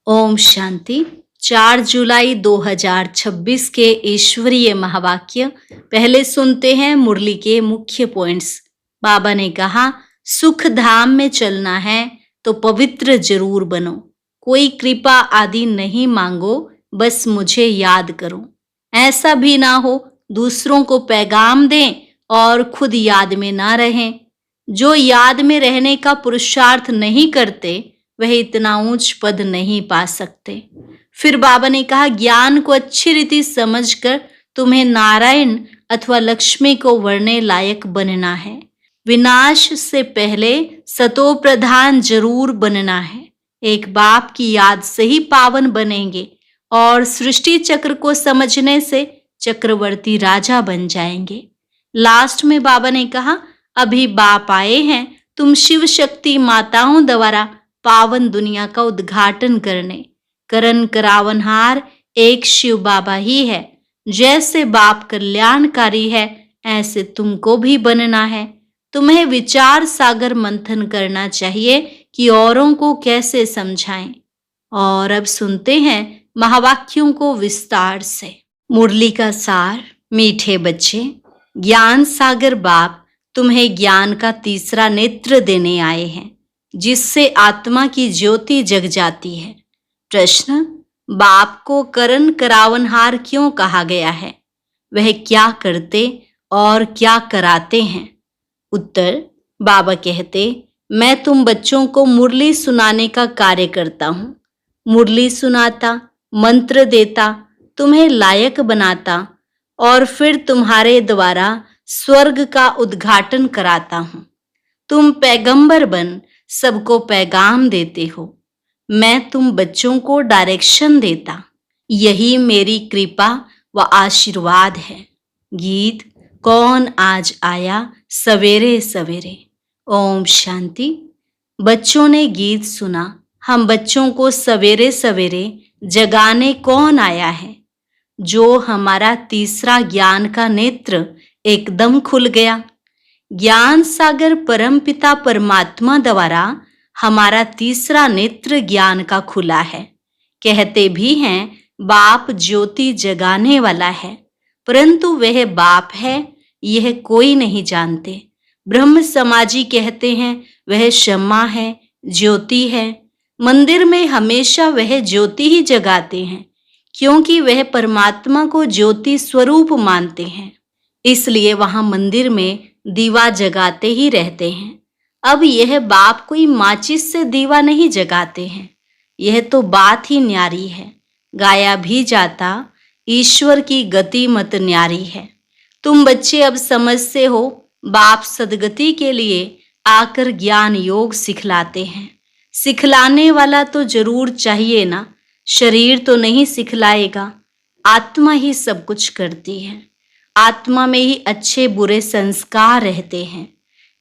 ओम शांति। 4 जुलाई 2026 के ईश्वरीय महावाक्य पहले सुनते हैं मुरली के मुख्य पॉइंट्स। बाबा ने कहा, सुख धाम में चलना है तो पवित्र जरूर बनो। कोई कृपा आदि नहीं मांगो, बस मुझे याद करो। ऐसा भी ना हो दूसरों को पैगाम दें और खुद याद में ना रहें। जो याद में रहने का पुरुषार्थ नहीं करते वह इतना ऊंच पद नहीं पा सकते। फिर बाबा ने कहा, ज्ञान को अच्छी रीति समझकर तुम्हें नारायण अथवा लक्ष्मी को वरने लायक बनना है। विनाश से पहले सतो प्रधान जरूर बनना है। एक बाप की याद से ही पावन बनेंगे और सृष्टि चक्र को समझने से चक्रवर्ती राजा बन जाएंगे। लास्ट में बाबा ने कहा, अभी बाप आए हैं तुम शिव शक्ति माताओं द्वारा पावन दुनिया का उद्घाटन करने। करण करावनहार एक शिव बाबा ही है। जैसे बाप कल्याणकारी है ऐसे तुमको भी बनना है। तुम्हें विचार सागर मंथन करना चाहिए कि औरों को कैसे समझाएं। और अब सुनते हैं महावाक्यों को विस्तार से। मुरली का सार। मीठे बच्चे, ज्ञान सागर बाप तुम्हें ज्ञान का तीसरा नेत्र देने आए हैं, जिससे आत्मा की ज्योति जग जाती है। प्रश्न, बाप को करण करावनहार क्यों कहा गया है? वह क्या करते और क्या कराते हैं? उत्तर, बाबा कहते, मैं तुम बच्चों को मुरली सुनाने का कार्य करता हूँ। मुरली सुनाता, मंत्र देता, तुम्हें लायक बनाता और फिर तुम्हारे द्वारा स्वर्ग का उद्घाटन कराता हूँ। तुम पैगंबर बन सबको पैगाम देते हो। मैं तुम बच्चों को डायरेक्शन देता। यही मेरी कृपा व आशीर्वाद है। गीत, कौन आज आया सवेरे सवेरे। ओम शांति। बच्चों ने गीत सुना। हम बच्चों को सवेरे सवेरे जगाने कौन आया है? जो हमारा तीसरा ज्ञान का नेत्र एकदम खुल गया। ज्ञान सागर परमपिता परमात्मा द्वारा हमारा तीसरा नेत्र ज्ञान का खुला है। कहते भी हैं बाप ज्योति जगाने वाला है, परंतु वह बाप है यह कोई नहीं जानते। ब्रह्म समाजी कहते हैं वह क्षमा है, ज्योति है। मंदिर में हमेशा वह ज्योति ही जगाते हैं, क्योंकि वह परमात्मा को ज्योति स्वरूप मानते हैं। इसलिए वहां मंदिर में दीवा जगाते ही रहते हैं। अब यह बाप कोई माचिस से दीवा नहीं जगाते हैं। यह तो बात ही न्यारी है। गाया भी जाता, ईश्वर की गति मत न्यारी है। तुम बच्चे अब समझते हो, बाप सदगति के लिए आकर ज्ञान योग सिखलाते हैं। सिखलाने वाला तो जरूर चाहिए ना। शरीर तो नहीं सिखलाएगा, आत्मा ही सब कुछ करती है। आत्मा में ही अच्छे बुरे संस्कार रहते हैं।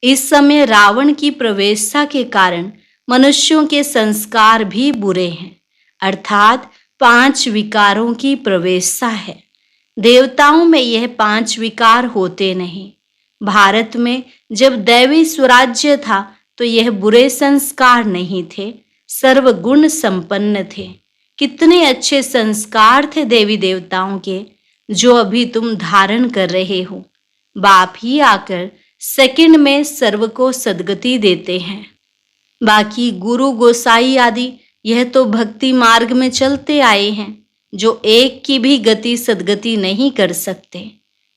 इस समय रावण की प्रवेशता के कारण मनुष्यों के संस्कार भी बुरे हैं, अर्थात 5 विकारों की प्रवेशता है। देवताओं में यह 5 विकार होते नहीं। भारत में जब दैवी स्वराज्य था तो यह बुरे संस्कार नहीं थे, सर्वगुण संपन्न थे। कितने अच्छे संस्कार थे देवी देवताओं के, जो अभी तुम धारण कर रहे हो। बाप ही आकर सेकंड में सर्व को सदगति देते हैं। बाकी गुरु गोसाई आदि यह तो भक्ति मार्ग में चलते आए हैं, जो एक की भी गति सदगति नहीं कर सकते।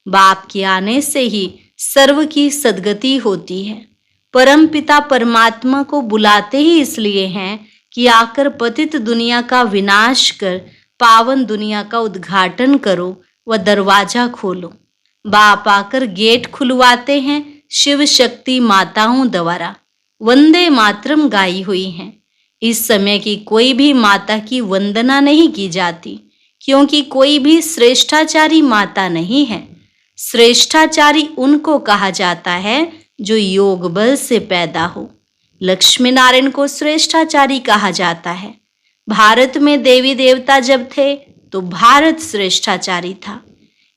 बाप के आने से ही सर्व की सदगति होती है। परम पिता परमात्मा को बुलाते ही इसलिए हैं कि आकर पतित दुनिया का विनाश कर पावन दुनिया का उद्घाटन करो व दरवाजा खोलो। बाप आकर गेट खुलवाते हैं शिव शक्ति माताओं द्वारा। वंदे मातरम गाई हुई हैं। इस समय की कोई भी माता की वंदना नहीं की जाती, क्योंकि कोई भी श्रेष्ठाचारी माता नहीं है। श्रेष्ठाचारी उनको कहा जाता है जो योग बल से पैदा हो। लक्ष्मी नारायण को श्रेष्ठाचारी कहा जाता है। भारत में देवी देवता जब थे तो भारत श्रेष्ठाचारी था।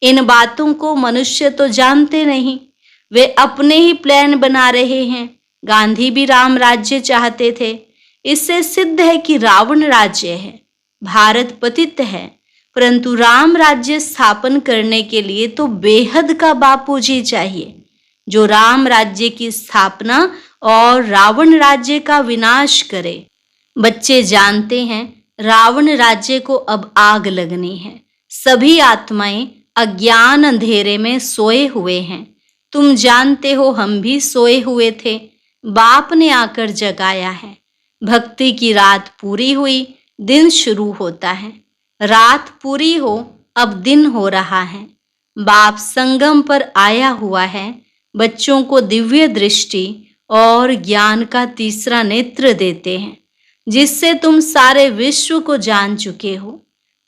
इन बातों को मनुष्य तो जानते नहीं, वे अपने ही प्लान बना रहे हैं। गांधी भी राम राज्य चाहते थे, इससे सिद्ध है कि रावण राज्य है, भारत पतित है, परंतु राम राज्य स्थापन करने के लिए तो बेहद का बापूजी चाहिए, जो राम राज्य की स्थापना और रावण राज्य का विनाश करे। बच्चे जानते हैं रावण राज्य को अब आग लगनी है। सभी आत्माएं अज्ञान अंधेरे में सोए हुए हैं। तुम जानते हो हम भी सोए हुए थे, बाप ने आकर जगाया है। भक्ति की रात पूरी हुई, दिन शुरू होता है। रात पूरी हो, अब दिन हो रहा है। बाप संगम पर आया हुआ है। बच्चों को दिव्य दृष्टि और ज्ञान का तीसरा नेत्र देते हैं, जिससे तुम सारे विश्व को जान चुके हो।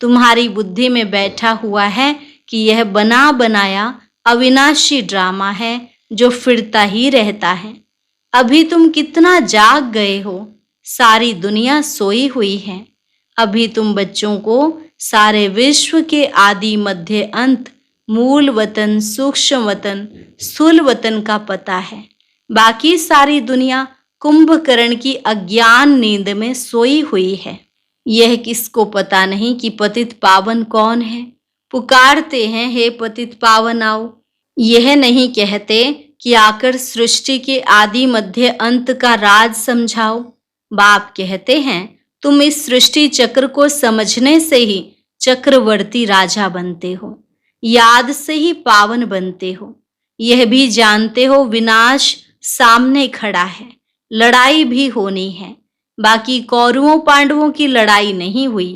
तुम्हारी बुद्धि में बैठा हुआ है कि यह बना बनाया अविनाशी ड्रामा है जो फिरता ही रहता है। अभी तुम कितना जाग गए हो, सारी दुनिया सोई हुई है। अभी तुम बच्चों को सारे विश्व के आदि मध्य अंत, मूल वतन, सूक्ष्म वतन, स्थूल वतन का पता है। बाकी सारी दुनिया कुंभकर्ण की अज्ञान नींद में सोई हुई है। यह किसको पता नहीं कि पतित पावन कौन है। पुकारते हैं, हे पतित पावन आओ। यह नहीं कहते कि आकर सृष्टि के आदि मध्य अंत का राज समझाओ। बाप कहते हैं तुम इस सृष्टि चक्र को समझने से ही चक्रवर्ती राजा बनते हो, याद से ही पावन बनते हो। यह भी जानते हो विनाश सामने खड़ा है, लड़ाई भी होनी है। बाकी कौरवों पांडवों की लड़ाई नहीं हुई।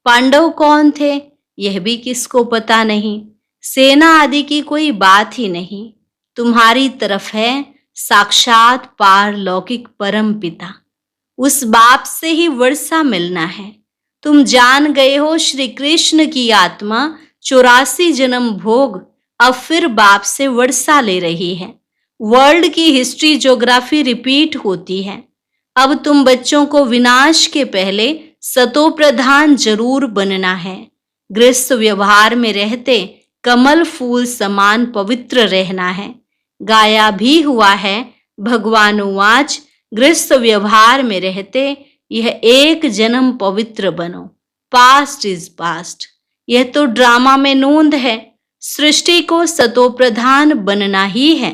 पांडव कौन थे यह भी किसको पता नहीं। सेना आदि की कोई बात ही नहीं। तुम्हारी तरफ है साक्षात पारलौकिक परम पिता। उस बाप से ही वर्षा मिलना है। तुम जान गए हो श्री कृष्ण की आत्मा 84 जन्म भोग अब फिर बाप से वर्षा ले रही है। वर्ल्ड की हिस्ट्री ज्योग्राफी रिपीट होती है। अब तुम बच्चों को विनाश के पहले सतो प्रधान जरूर बनना है। गृहस्थ व्यवहार में रहते कमल फूल समान पवित्र रहना है। गाया भी हुआ है भगवान उवाच, गृहस्थ व्यवहार में रहते यह एक जन्म पवित्र बनो। Past is past. यह तो ड्रामा में नोंद है। सृष्टि को सतो प्रधान बनना ही है।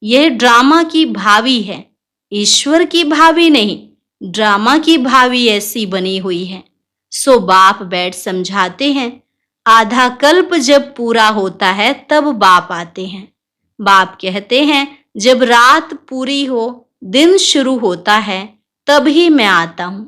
यह ड्रामा की भावी है, ईश्वर की भावी नहीं। ड्रामा की भावी ऐसी बनी हुई है। सो बाप बैठ समझाते हैं। आधा कल्प जब पूरा होता है तब बाप आते हैं। बाप कहते हैं जब रात पूरी हो, दिन शुरू होता है, तब ही मैं आता हूं।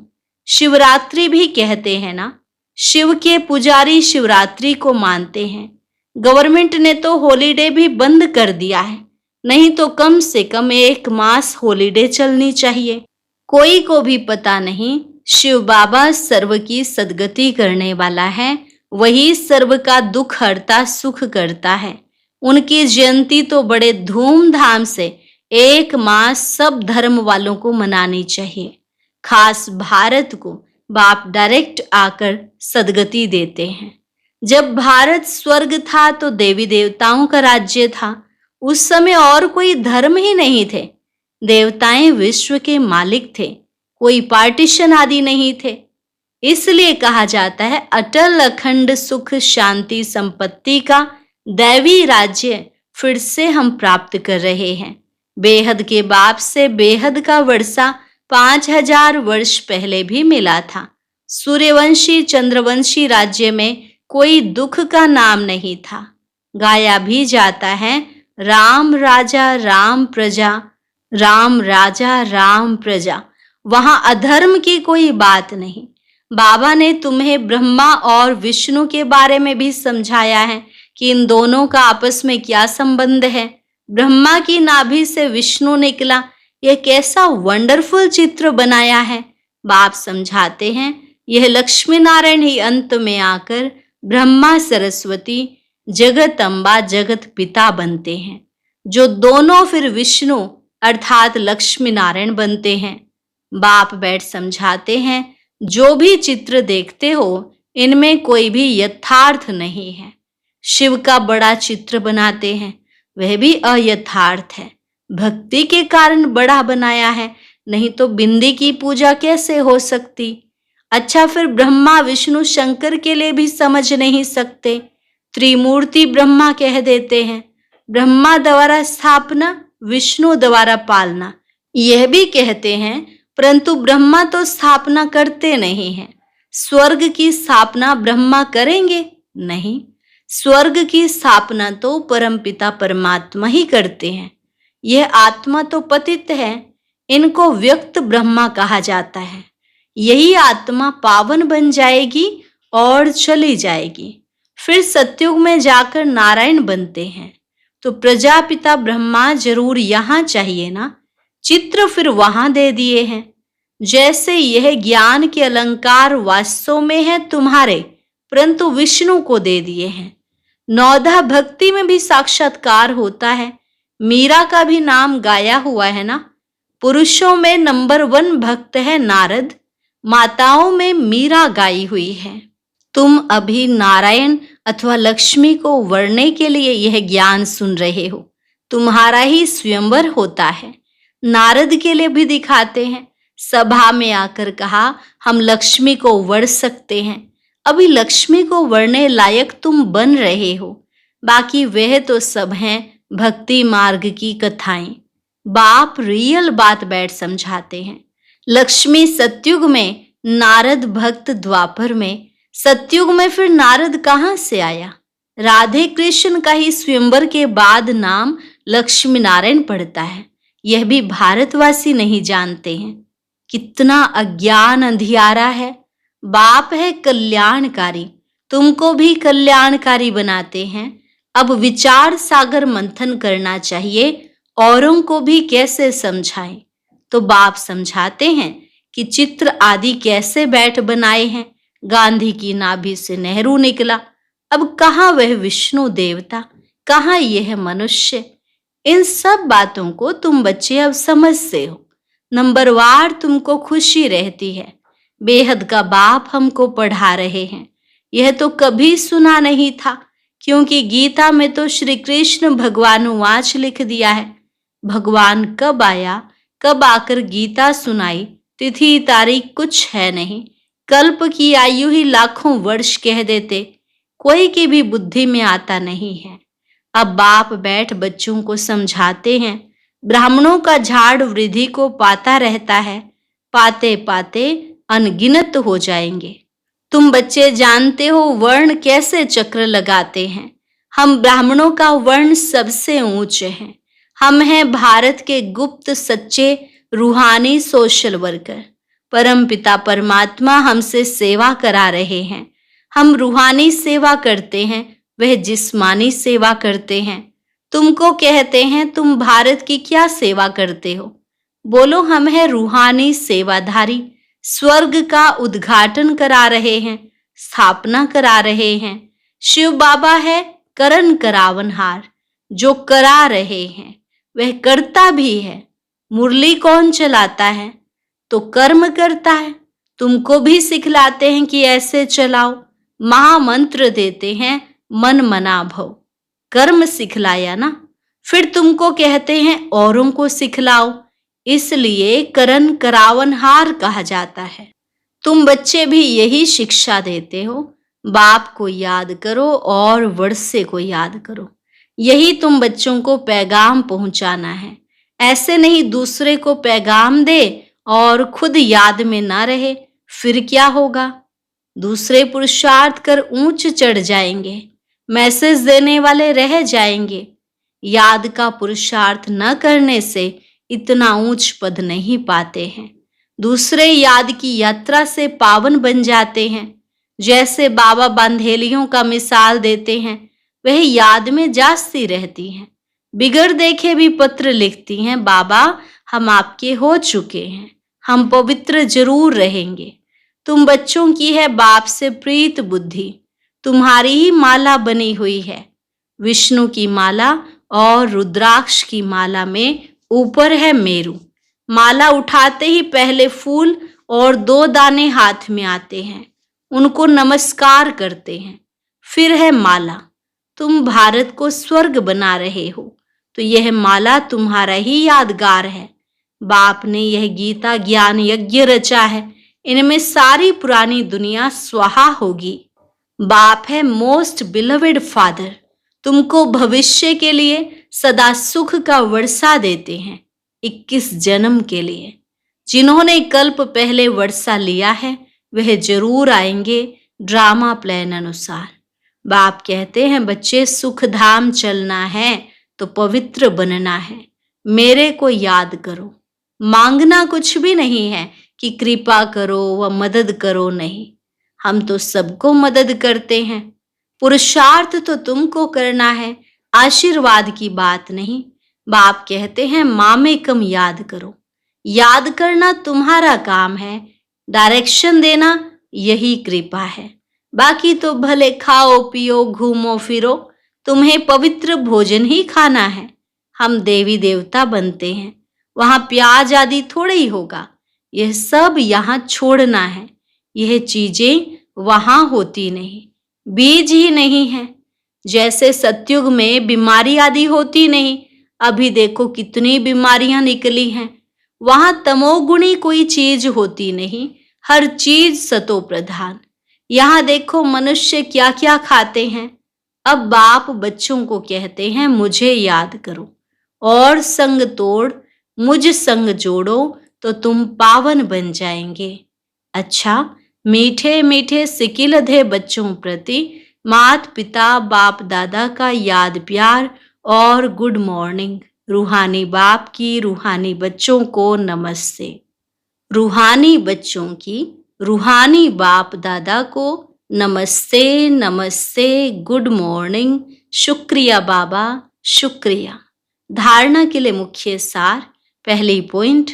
शिवरात्रि भी कहते हैं ना। शिव के पुजारी शिवरात्रि को मानते हैं। गवर्नमेंट ने तो हॉलीडे भी बंद कर दिया है, नहीं तो कम से कम 1 मास हॉलीडे चलनी चाहिए। कोई को भी पता नहीं शिव बाबा सर्व की सदगति करने वाला है। वही सर्व का दुख हरता, सुख करता है। उनकी जयंती तो बड़े धूमधाम से 1 मास सब धर्म वालों को मनानी चाहिए। खास भारत को बाप डायरेक्ट आकर सदगति देते हैं। जब भारत स्वर्ग था तो देवी देवताओं का राज्य था। उस समय और कोई धर्म ही नहीं थे। देवताएं विश्व के मालिक थे, कोई पार्टीशन आदि नहीं थे। इसलिए कहा जाता है अटल अखंड सुख शांति संपत्ति का दैवी राज्य फिर से हम प्राप्त कर रहे हैं। बेहद के बाप से बेहद का वर्षा 5000 वर्ष पहले भी मिला था। सूर्यवंशी चंद्रवंशी राज्य में कोई दुख का नाम नहीं था। गाया भी जाता है राम राजा राम प्रजा, राम राजा राम प्रजा। वहां अधर्म की कोई बात नहीं। बाबा ने तुम्हें ब्रह्मा और विष्णु के बारे में भी समझाया है कि इन दोनों का आपस में क्या संबंध है। ब्रह्मा की नाभि से विष्णु निकला। यह कैसा वंडरफुल चित्र बनाया है। बाप समझाते हैं यह लक्ष्मी नारायण ही अंत में आकर ब्रह्मा सरस्वती जगत अम्बा जगत पिता बनते हैं, जो दोनों फिर विष्णु अर्थात लक्ष्मी नारायण बनते हैं। बाप बैठ समझाते हैं जो भी चित्र देखते हो इनमें कोई भी यथार्थ नहीं है। शिव का बड़ा चित्र बनाते हैं, वह भी अयथार्थ है। भक्ति के कारण बड़ा बनाया है, नहीं तो बिंदी की पूजा कैसे हो सकती। अच्छा, फिर ब्रह्मा विष्णु शंकर के लिए भी समझ नहीं सकते, त्रिमूर्ति ब्रह्मा कह देते हैं। ब्रह्मा द्वारा स्थापना, विष्णु द्वारा पालना, यह भी कहते हैं, परंतु ब्रह्मा तो स्थापना करते नहीं हैं। स्वर्ग की स्थापना ब्रह्मा करेंगे? नहीं, स्वर्ग की स्थापना तो परमपिता परमात्मा ही करते हैं। यह आत्मा तो पतित है, इनको व्यक्त ब्रह्मा कहा जाता है। यही आत्मा पावन बन जाएगी और चली जाएगी, फिर सतयुग में जाकर नारायण बनते हैं। तो प्रजापिता ब्रह्मा जरूर यहाँ चाहिए ना, चित्र फिर वहां दे दिए हैं। जैसे यह ज्ञान के अलंकार वास्तव में है तुम्हारे, परंतु विष्णु को दे दिए हैं। नौधा भक्ति में भी साक्षात्कार होता है, मीरा का भी नाम गाया हुआ है ना। पुरुषों में नंबर 1 भक्त है नारद, माताओं में मीरा गाई हुई है। तुम अभी नारायण अथवा लक्ष्मी को वरने के लिए यह ज्ञान सुन रहे हो। तुम्हारा ही स्वयंवर होता है। नारद के लिए भी दिखाते हैं, सभा में आकर कहा हम लक्ष्मी को वर सकते हैं। अभी लक्ष्मी को वरने लायक तुम बन रहे हो, बाकी वह तो सब हैं भक्ति मार्ग की कथाएं। बाप रियल बात बैठ समझाते हैं। लक्ष्मी सतयुग में, नारद भक्त द्वापर में। सतयुग में फिर नारद कहाँ से आया? राधे कृष्ण का ही स्वयंवर के बाद नाम लक्ष्मी नारायण पड़ता है। यह भी भारतवासी नहीं जानते हैं। कितना अज्ञान अंधियारा है। बाप है कल्याणकारी, तुमको भी कल्याणकारी बनाते हैं। अब विचार सागर मंथन करना चाहिए, औरों को भी कैसे समझाएं। तो बाप समझाते हैं कि चित्र आदि कैसे बैठ बनाए हैं। गांधी की नाभि से नेहरू निकला। अब कहाँ वह विष्णु देवता, कहाँ यह मनुष्य। इन सब बातों को तुम बच्चे अब समझते हो। नंबरवार तुमको खुशी रहती है। बेहद का बाप हमको पढ़ा रहे हैं। यह तो कभी सुना नहीं था, क्योंकि गीता में तो श्री कृष्ण भगवानुवाच लिख दिया है। भगवान कब आया, कब आकर गीता सुनाई, तिथि तारीख कुछ है नहीं। कल्प की आयु ही लाखों वर्ष कह देते, कोई की भी बुद्धि में आता नहीं है। अब बाप बैठ बच्चों को समझाते हैं। ब्राह्मणों का झाड़ वृद्धि को पाता रहता है, पाते पाते अनगिनत हो जाएंगे। तुम बच्चे जानते हो वर्ण कैसे चक्र लगाते हैं। हम ब्राह्मणों का वर्ण सबसे ऊंचे हैं। हम हैं भारत के गुप्त सच्चे रूहानी सोशल वर्कर। परमपिता परमात्मा हमसे सेवा करा रहे हैं। हम रूहानी सेवा करते हैं, वह जिस्मानी सेवा करते हैं। तुमको कहते हैं तुम भारत की क्या सेवा करते हो? बोलो हम हैं रूहानी सेवाधारी। स्वर्ग का उद्घाटन करा रहे हैं, स्थापना करा रहे हैं। शिव बाबा है करन करावनहार, जो करा रहे हैं वह करता भी है। मुरली कौन चलाता है? तो कर्म करता है। तुमको भी सिखलाते हैं कि ऐसे चलाओ। महामंत्र देते हैं मन मना भव, कर्म सिखलाया ना। फिर तुमको कहते हैं औरों को सिखलाओ, इसलिए करन करावनहार कहा जाता है। तुम बच्चे भी यही शिक्षा देते हो। बाप को याद करो और वर्षे को याद करो। यही तुम बच्चों को पैगाम पहुंचाना है। ऐसे नहीं दूसरे को पैगाम दे और खुद याद में ना रहे, फिर क्या होगा? दूसरे पुरुषार्थ कर ऊंच चढ़ जाएंगे, मैसेज देने वाले रह जाएंगे। याद का पुरुषार्थ न करने से इतना ऊंच पद नहीं पाते हैं। दूसरे याद की यात्रा से पावन बन जाते हैं। जैसे बाबा बांधेलियों का मिसाल देते हैं, वह याद में जाती रहती हैं। बिगर देखे भी पत्र लिखती हैं, बाबा हम आपके हो चुके हैं, हम पवित्र जरूर रहेंगे। तुम बच्चों की है बाप से प्रीत बुद्धि, तुम्हारी ही माला बनी हुई है। विष्णु की माला और रुद्राक्ष की माला में ऊपर है मेरू। माला उठाते ही पहले फूल और 2 दाने हाथ में आते हैं, उनको नमस्कार करते हैं। फिर है माला। तुम भारत को स्वर्ग बना रहे हो, तो यह माला तुम्हारा ही यादगार है। बाप ने यह गीता ज्ञान यज्ञ रचा है, इनमें सारी पुरानी दुनिया स्वाहा होगी। बाप है मोस्ट बिलवेड फादर, तुमको भविष्य के लिए सदा सुख का वर्षा देते हैं, 21 जन्म के लिए। जिन्होंने कल्प पहले वर्षा लिया है वह जरूर आएंगे ड्रामा प्लान अनुसार। बाप कहते हैं बच्चे, सुख धाम चलना है तो पवित्र बनना है, मेरे को याद करो। मांगना कुछ भी नहीं है कि कृपा करो व मदद करो, नहीं, हम तो सबको मदद करते हैं। पुरुषार्थ तो तुमको करना है, आशीर्वाद की बात नहीं। बाप कहते हैं मामेकम याद करो, याद करना तुम्हारा काम है, डायरेक्शन देना यही कृपा है। बाकी तो भले खाओ पियो घूमो फिरो, तुम्हें पवित्र भोजन ही खाना है। हम देवी देवता बनते हैं, वहां प्याज आदि थोड़े ही होगा, यह सब यहाँ छोड़ना है। यह चीजें वहां होती नहीं, बीज ही नहीं है। जैसे सतयुग में बीमारी आदि होती नहीं, अभी देखो कितनी बीमारियां निकली हैं। वहां तमोगुणी कोई चीज होती नहीं, हर चीज सतो प्रधान। यहाँ देखो मनुष्य क्या क्या खाते हैं। अब बाप बच्चों को कहते हैं मुझे याद करो और संग तोड़ मुझ संग जोड़ो तो तुम पावन बन जाएंगे। अच्छा, मीठे मीठे सिकिलधे बच्चों प्रति मात पिता बाप दादा का याद प्यार और गुड मॉर्निंग। रूहानी बाप की रूहानी बच्चों को नमस्ते। रूहानी बच्चों की रूहानी बाप दादा को नमस्ते नमस्ते, गुड मॉर्निंग, शुक्रिया बाबा, शुक्रिया। धारणा के लिए मुख्य सार, पहली पॉइंट,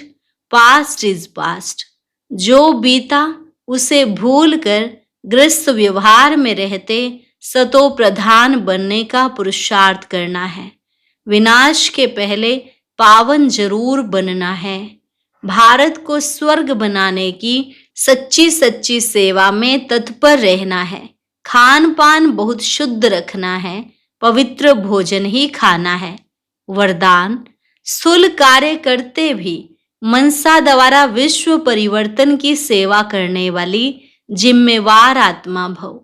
पास्ट इज पास्ट। जो बीता उसे भूल कर गृहस्थ व्यवहार में रहते सतो प्रधान बनने का पुरुषार्थ करना है। विनाश के पहले पावन जरूर बनना है। भारत को स्वर्ग बनाने की सच्ची सच्ची सेवा में तत्पर रहना है। खान पान बहुत शुद्ध रखना है, पवित्र भोजन ही खाना है। वरदान, स्थूल कार्य करते भी मनसा द्वारा विश्व परिवर्तन की सेवा करने वाली जिम्मेवार आत्मा भव।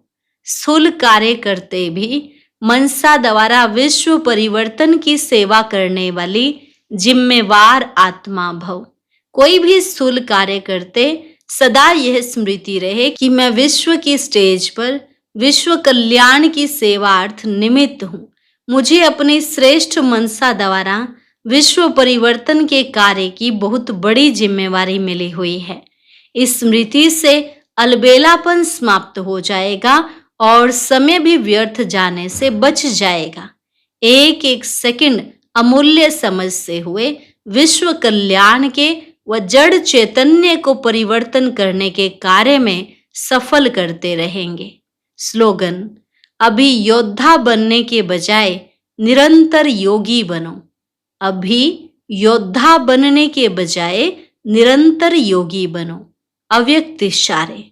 स्थूल कार्य करते भी मनसा द्वारा विश्व परिवर्तन की सेवा करने वाली जिम्मेवार आत्मा भव। कोई भी स्थूल कार्य करते सदा यह स्मृति रहे कि मैं विश्व की स्टेज पर विश्व कल्याण की सेवार्थ निमित्त हूँ। मुझे अपनी श्रेष्ठ मनसा द्वारा विश्व परिवर्तन के कार्य की बहुत बड़ी जिम्मेवारी मिली हुई है। इस स्मृति से अलबेलापन समाप्त हो जाएगा और समय भी व्यर्थ जाने से बच जाएगा। एक एक सेकंड अमूल्य समझते हुए विश्व कल्याण के व जड़ चैतन्य को परिवर्तन करने के कार्य में सफल करते रहेंगे। स्लोगन, अभी योद्धा बनने के बजाय निरंतर योगी बनो। अभी योद्धा बनने के बजाय निरंतर योगी बनो। अव्यक्त इशारे,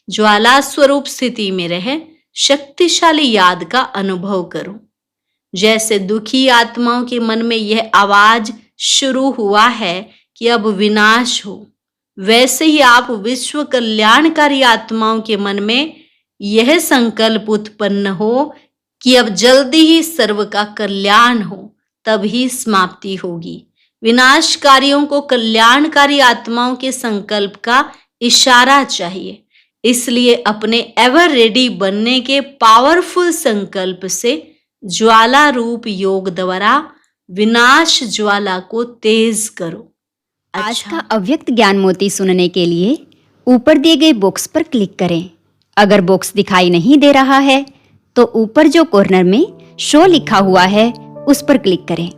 ज्वाला स्वरूप स्थिति में रह शक्तिशाली याद का अनुभव करो। जैसे दुखी आत्माओं के मन में यह आवाज शुरू हुआ है कि अब विनाश हो, वैसे ही आप विश्व कल्याणकारी आत्माओं के मन में यह संकल्प उत्पन्न हो कि अब जल्दी ही सर्व का कल्याण हो, तभी समाप्ति होगी। विनाशकारियों को कल्याणकारी आत्माओं के संकल्प का इशारा चाहिए। इसलिए अपने एवर रेडी बनने के पावरफुल संकल्प से ज्वाला रूप योग द्वारा विनाश ज्वाला को तेज करो। आज का अव्यक्त ज्ञान मोती सुनने के लिए ऊपर दिए गए बॉक्स पर क्लिक करें। अगर बॉक्स दिखाई नहीं दे रहा है तो ऊपर जो कॉर्नर में शो लिखा हुआ है उस पर क्लिक करें।